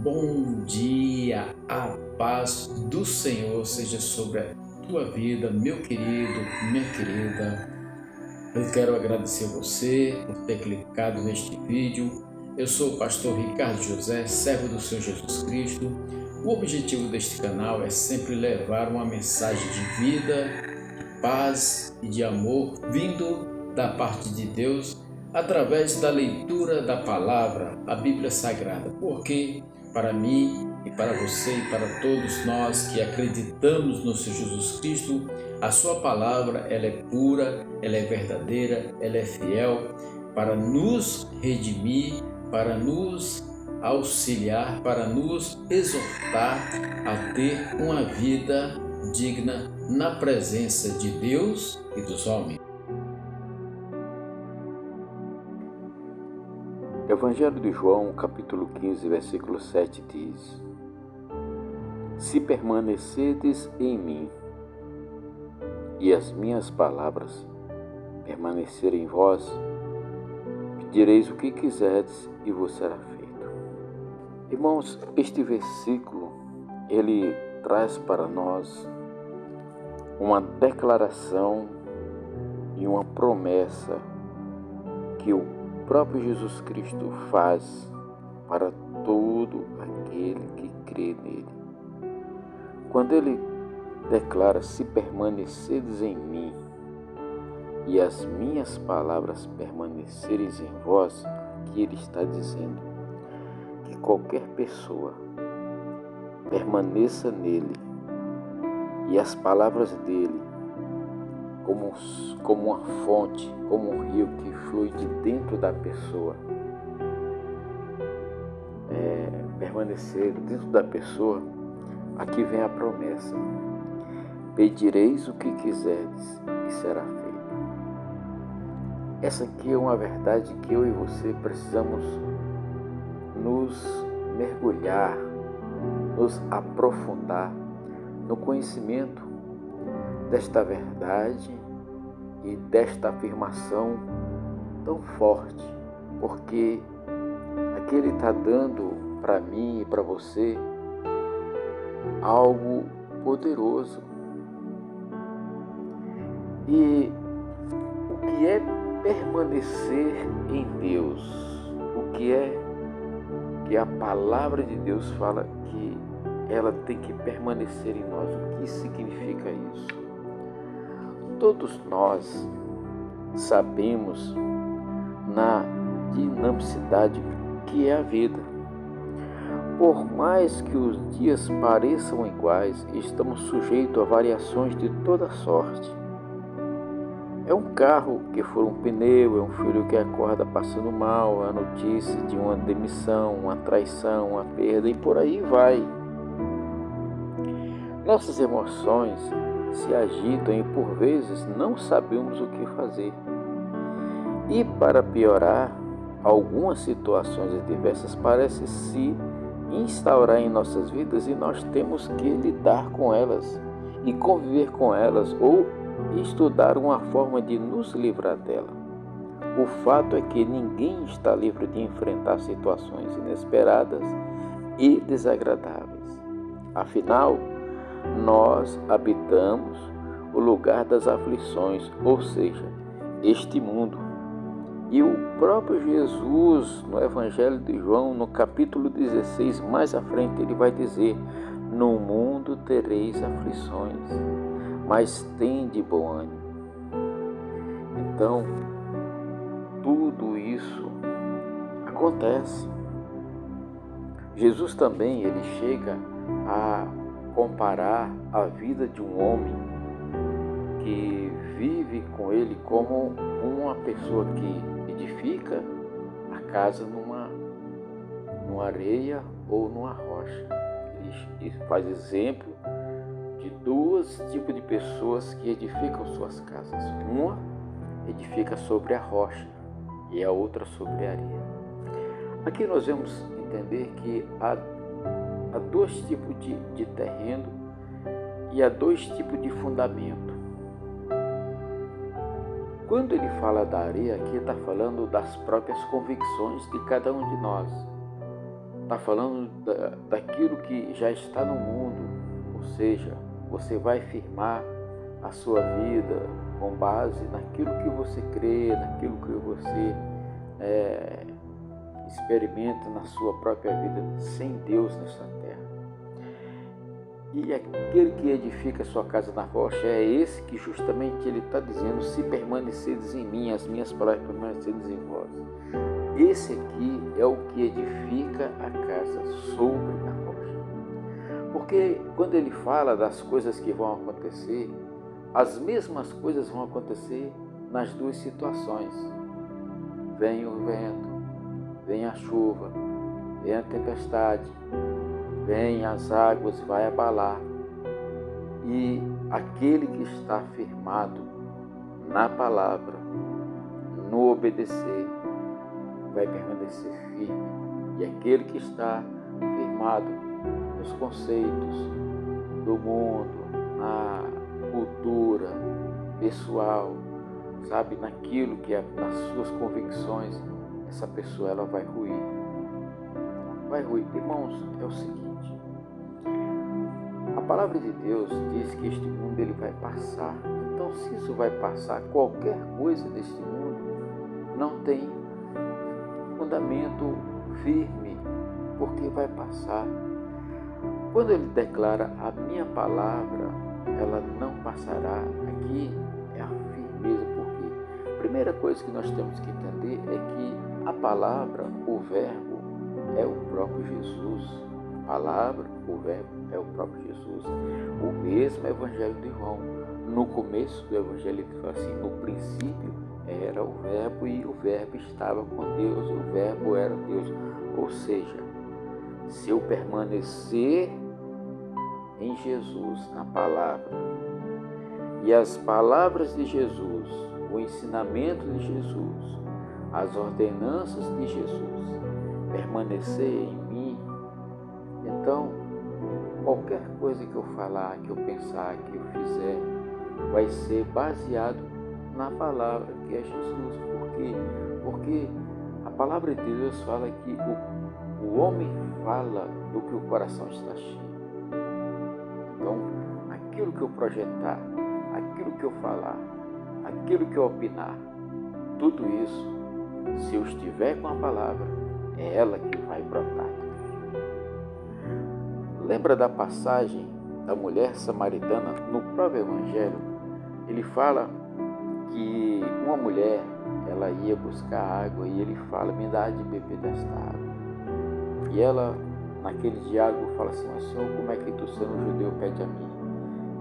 bom dia, a paz do Senhor seja sobre a tua vida, meu querido, minha querida. Eu quero agradecer a você por ter clicado neste vídeo. Eu sou o pastor Ricardo José, servo do Senhor Jesus Cristo. O objetivo deste canal é sempre levar uma mensagem de vida, de paz e de amor vindo da parte de Deus através da leitura da palavra, a Bíblia Sagrada. Porque para mim e para você e para todos nós que acreditamos no Senhor Jesus Cristo, a sua palavra ela é pura, ela é verdadeira, ela é fiel para nos redimir, para nos auxiliar, para nos exortar a ter uma vida digna na presença de Deus e dos homens. Evangelho de João, capítulo 15, versículo 7 diz: Se permanecedes em mim e as minhas palavras permanecerem em vós, pedireis o que quiserdes e vos será feito. Irmãos, este versículo, ele traz para nós uma declaração e uma promessa que o próprio Jesus Cristo faz para todo aquele que crê nele. Quando ele declara: se permaneceres em mim e as minhas palavras permanecerem em vós, que ele está dizendo que qualquer pessoa permaneça nele e as palavras dele como uma fonte, como um rio que flui de dentro da pessoa, permanecer dentro da pessoa, aqui vem a promessa: pedireis o que quiserdes e será feito. Essa aqui é uma verdade que eu e você precisamos nos mergulhar, nos aprofundar no conhecimento desta verdade e desta afirmação tão forte, porque aqui ele está dando para mim e para você algo poderoso. E o que é permanecer em Deus? O que é que a palavra de Deus fala que ela tem que permanecer em nós? O que significa isso? Todos nós sabemos na dinamicidade que é a vida. Por mais que os dias pareçam iguais, estamos sujeitos a variações de toda sorte. É um carro que fura um pneu, é um filho que acorda passando mal, é a notícia de uma demissão, uma traição, uma perda e por aí vai. Nossas emoções se agitam e por vezes não sabemos o que fazer. E para piorar, algumas situações adversas parecem se instaurar em nossas vidas e nós temos que lidar com elas e conviver com elas ou estudar uma forma de nos livrar dela. O fato é que ninguém está livre de enfrentar situações inesperadas e desagradáveis. Afinal, nós habitamos o lugar das aflições, ou seja, este mundo. E o próprio Jesus, no Evangelho de João, no capítulo 16, mais à frente, ele vai dizer: no mundo tereis aflições, mas tende bom ânimo. Então, tudo isso acontece. Jesus também, ele chega a comparar a vida de um homem que vive com ele como uma pessoa que edifica a casa numa areia ou numa rocha. Ele faz exemplo de dois tipos de pessoas que edificam suas casas. Uma edifica sobre a rocha e a outra sobre a areia. Aqui nós vamos entender que há dois tipos de terreno e há dois tipos de fundamento. Quando ele fala da areia, aqui está falando das próprias convicções de cada um de nós. está falando daquilo que já está no mundo, ou seja, você vai firmar a sua vida com base naquilo que você crê, naquilo que você experimenta na sua própria vida sem Deus nesta terra. E aquele que edifica a sua casa na rocha é esse que justamente ele está dizendo: se permaneceres em mim, as minhas palavras permaneceres em vós. Esse aqui é o que edifica a casa sobre a rocha. Porque quando ele fala das coisas que vão acontecer, as mesmas coisas vão acontecer nas duas situações. Vem o vento, vem a chuva, vem a tempestade, vem as águas, vai abalar. E aquele que está firmado na palavra, no obedecer, vai permanecer firme. E aquele que está firmado nos conceitos do mundo, na cultura pessoal, sabe, naquilo que é nas suas convicções, essa pessoa ela vai ruir. Vai ruir. Irmãos, é o seguinte: a palavra de Deus diz que este mundo ele vai passar. Então, se isso vai passar, qualquer coisa deste mundo não tem fundamento firme, porque vai passar. Quando ele declara a minha palavra, ela não passará, aqui é a firmeza, porque a primeira coisa que nós temos que entender é que a palavra, o verbo, é o próprio Jesus. A palavra, o verbo, é o próprio Jesus. O mesmo Evangelho de João, no começo do Evangelho, ele fala assim: no princípio era o verbo e o verbo estava com Deus, e o verbo era Deus. Ou seja, se eu permanecer em Jesus, na palavra, e as palavras de Jesus, o ensinamento de Jesus, as ordenanças de Jesus permanecer em mim, então qualquer coisa que eu falar, que eu pensar, que eu fizer, vai ser baseado na palavra que é Jesus. Por quê? Porque a palavra de Deus fala que o homem fala do que o coração está cheio. Então, aquilo que eu projetar, aquilo que eu falar, aquilo que eu opinar, tudo isso, se eu estiver com a palavra, é ela que vai brotar. Lembra da passagem da mulher samaritana no próprio Evangelho? Ele fala que uma mulher, ela ia buscar água e ele fala: me dá de beber desta água. E ela, naquele diálogo, fala assim: mas Senhor, como é que tu, sendo judeu, pede a mim?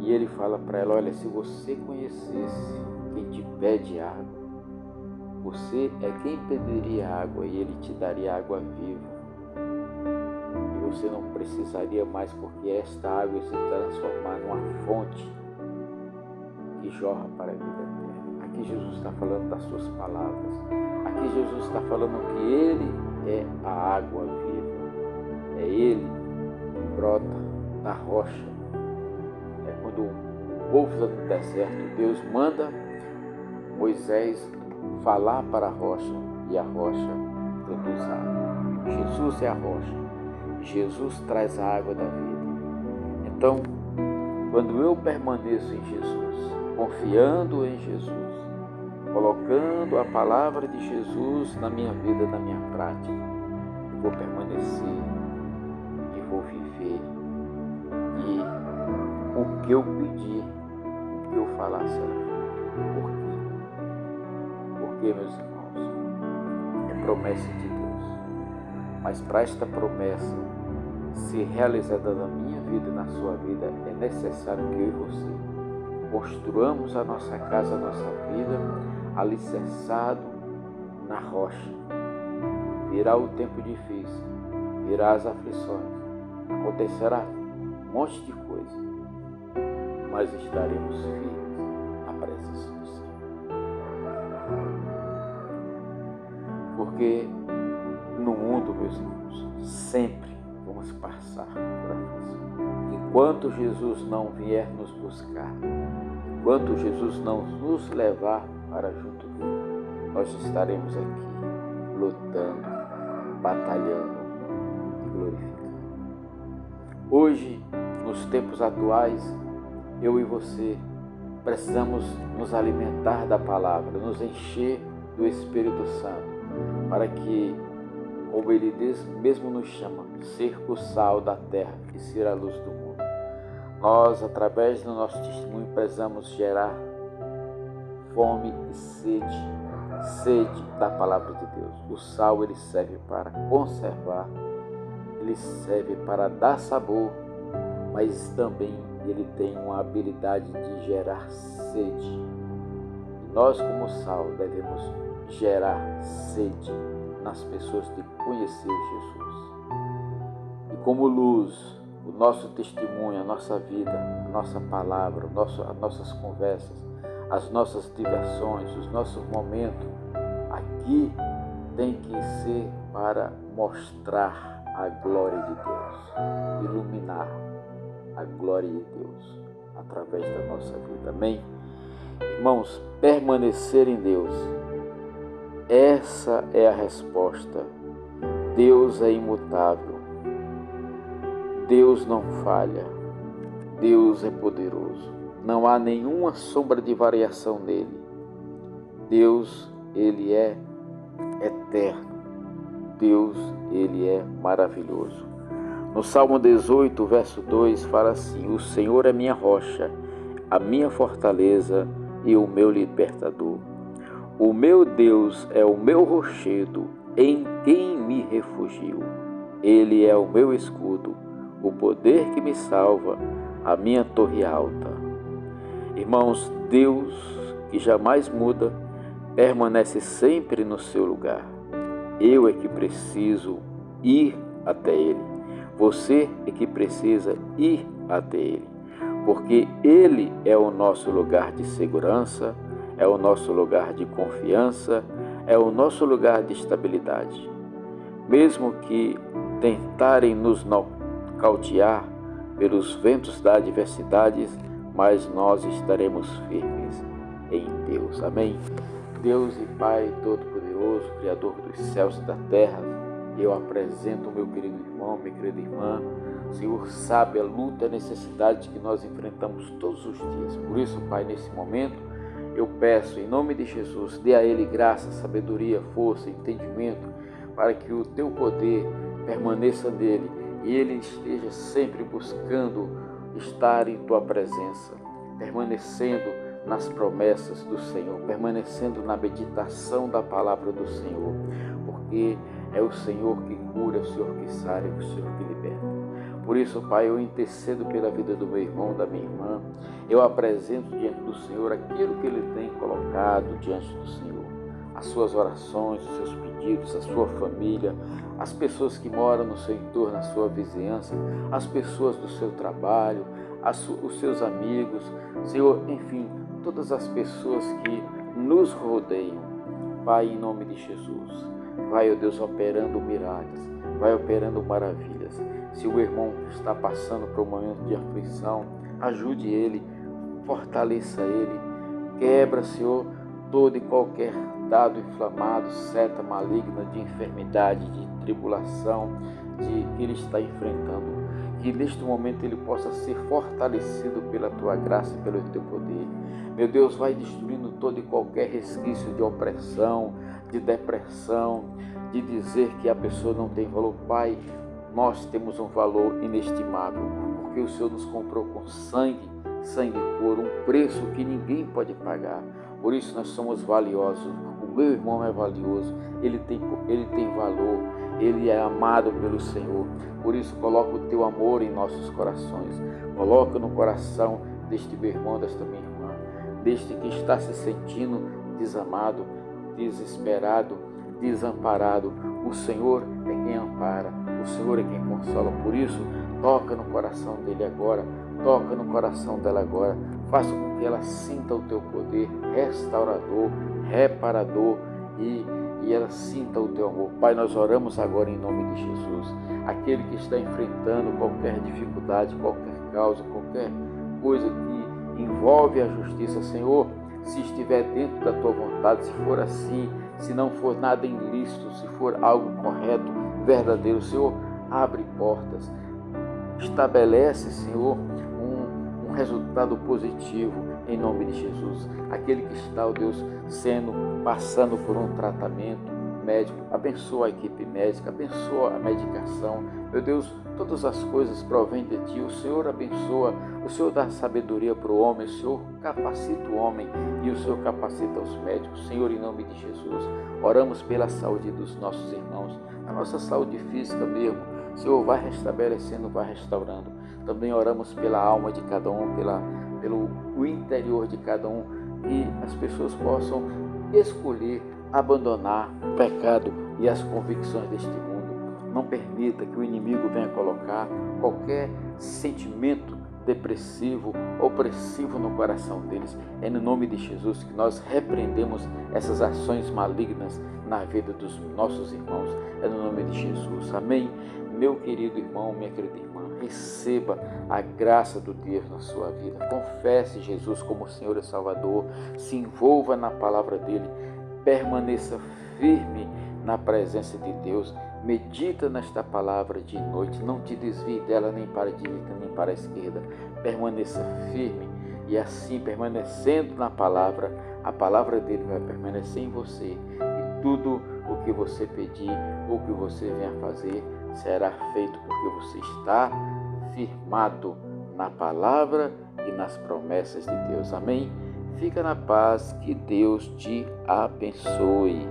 E ele fala para ela: olha, se você conhecesse quem te pede água, você é quem pediria água e ele te daria água viva. E você não precisaria mais, porque esta água se transformar numa fonte que jorra para a vida eterna. Aqui Jesus está falando das suas palavras. Aqui Jesus está falando que Ele é a água viva. É Ele que brota da rocha. É quando o povo está no deserto, Deus manda Moisés falar para a rocha e a rocha produz água. Jesus é a rocha. Jesus traz a água da vida. Então, quando eu permaneço em Jesus, confiando em Jesus, colocando a palavra de Jesus na minha vida, na minha prática, eu vou permanecer e vou viver. E o que eu pedir, o que eu falar será feito. Por quê? Porque, meus irmãos, é promessa de Deus. Mas para esta promessa ser realizada na minha vida e na sua vida, é necessário que eu e você construamos a nossa casa, a nossa vida, alicerçado na rocha. Virá o tempo difícil, virá as aflições, acontecerá um monte de coisa, mas estaremos firmes na presença do Senhor. Porque no mundo, meus irmãos, sempre vamos passar por aflição. Enquanto Jesus não vier nos buscar, enquanto Jesus não nos levar para junto dele, nós estaremos aqui lutando, batalhando. glorificar. Hoje, nos tempos atuais, eu e você precisamos nos alimentar da palavra, nos encher do Espírito Santo, para que, como Ele mesmo nos chama, ser o sal da terra e ser a luz do mundo. Nós, através do nosso testemunho, precisamos gerar fome e sede da palavra de Deus. O sal, ele serve para conservar, ele serve para dar sabor, mas também ele tem uma habilidade de gerar sede. E nós, como sal, devemos gerar sede nas pessoas de conhecer Jesus. E como luz, o nosso testemunho, a nossa vida, a nossa palavra, as nossas conversas, as nossas diversões, os nossos momentos aqui tem que ser para mostrar a glória de Deus, iluminar a glória de Deus através da nossa vida. Amém? Irmãos, permanecer em Deus, essa é a resposta. Deus é imutável, Deus não falha, Deus é poderoso, não há nenhuma sombra de variação nele. Deus, ele é eterno, Deus, ele é maravilhoso. No Salmo 18, verso 2, fala assim: o Senhor é minha rocha, a minha fortaleza e o meu libertador. O meu Deus é o meu rochedo, em quem me refugio. Ele é o meu escudo, o poder que me salva, a minha torre alta. Irmãos, Deus, que jamais muda, permanece sempre no seu lugar. Eu é que preciso ir até Ele. Você é que precisa ir até Ele, porque Ele é o nosso lugar de segurança, é o nosso lugar de confiança, é o nosso lugar de estabilidade. Mesmo que tentarem nos nocautear pelos ventos da adversidade, mas nós estaremos firmes em Deus. Amém? Deus e Pai Todo-Poderoso, Criador dos céus e da terra, eu apresento o meu querido irmão, minha querida irmã. O Senhor sabe a luta e a necessidade que nós enfrentamos todos os dias. Por isso, Pai, nesse momento, eu peço, em nome de Jesus, dê a Ele graça, sabedoria, força, entendimento, para que o Teu poder permaneça nele e Ele esteja sempre buscando estar em Tua presença, permanecendo nas promessas do Senhor, permanecendo na meditação da palavra do Senhor, porque é o Senhor que cura, é o Senhor que sara, é o Senhor que liberta. Por isso, Pai, eu intercedo pela vida do meu irmão, da minha irmã. Eu apresento diante do Senhor aquilo que ele tem colocado diante do Senhor. As suas orações, os seus pedidos, a sua família, as pessoas que moram no seu entorno, na sua vizinhança, as pessoas do seu trabalho, os seus amigos, Senhor, enfim, todas as pessoas que nos rodeiam. Pai, em nome de Jesus, vai, ó Deus, operando milagres, vai operando maravilhas. Se o irmão está passando por um momento de aflição, ajude ele, fortaleça ele, quebra, Senhor, todo e qualquer dado inflamado, seta maligna de enfermidade, de tribulação, que ele está enfrentando. Que neste momento ele possa ser fortalecido pela Tua graça e pelo Teu poder. Meu Deus, vai destruindo todo e qualquer resquício de opressão, de depressão, de dizer que a pessoa não tem valor. Pai, nós temos um valor inestimável, porque o Senhor nos comprou com sangue puro, um preço que ninguém pode pagar. Por isso nós somos valiosos. O meu irmão é valioso, ele tem valor, ele é amado pelo Senhor. Por isso coloca o Teu amor em nossos corações, coloca no coração deste meu irmão, desta minha irmã, deste que está se sentindo desamado, desesperado, desamparado. O Senhor é quem ampara, o Senhor é quem consola. Por isso, toca no coração dele agora, toca no coração dela agora, faça com que ela sinta o Teu poder restaurador, reparador e ela sinta o Teu amor. Pai, nós oramos agora em nome de Jesus. Aquele que está enfrentando qualquer dificuldade, qualquer causa, qualquer coisa que envolve a justiça, Senhor, se estiver dentro da Tua vontade, se for assim, se não for nada ilícito, se for algo correto, verdadeiro, Senhor, abre portas, estabelece, Senhor, um resultado positivo em nome de Jesus. Aquele que está, ó Deus, passando por um tratamento médico, abençoa a equipe médica, abençoa a medicação. Meu Deus, todas as coisas provêm de Ti. O Senhor abençoa, o Senhor dá sabedoria para o homem, o Senhor capacita o homem e o Senhor capacita os médicos. Senhor, em nome de Jesus, oramos pela saúde dos nossos irmãos, a nossa saúde física mesmo. Senhor, vai restabelecendo, vai restaurando. Também oramos pela alma de cada um, pelo interior de cada um, que as pessoas possam escolher abandonar o pecado e as convicções deste mundo. Não permita que o inimigo venha colocar qualquer sentimento depressivo, opressivo no coração deles. É no nome de Jesus que nós repreendemos essas ações malignas na vida dos nossos irmãos. É no nome de Jesus. Amém? Meu querido irmão, minha querida irmã, receba a graça do Deus na sua vida. Confesse Jesus como Senhor e Salvador. Se envolva na palavra dele. Permaneça firme na presença de Deus. Medita nesta palavra de noite. Não te desvie dela nem para a direita nem para a esquerda. Permaneça firme. E assim, permanecendo na palavra, a palavra dele vai permanecer em você. E tudo o que você pedir, o que você venha fazer, será feito porque você está firmado na palavra e nas promessas de Deus. Amém? Fica na paz, que Deus te abençoe.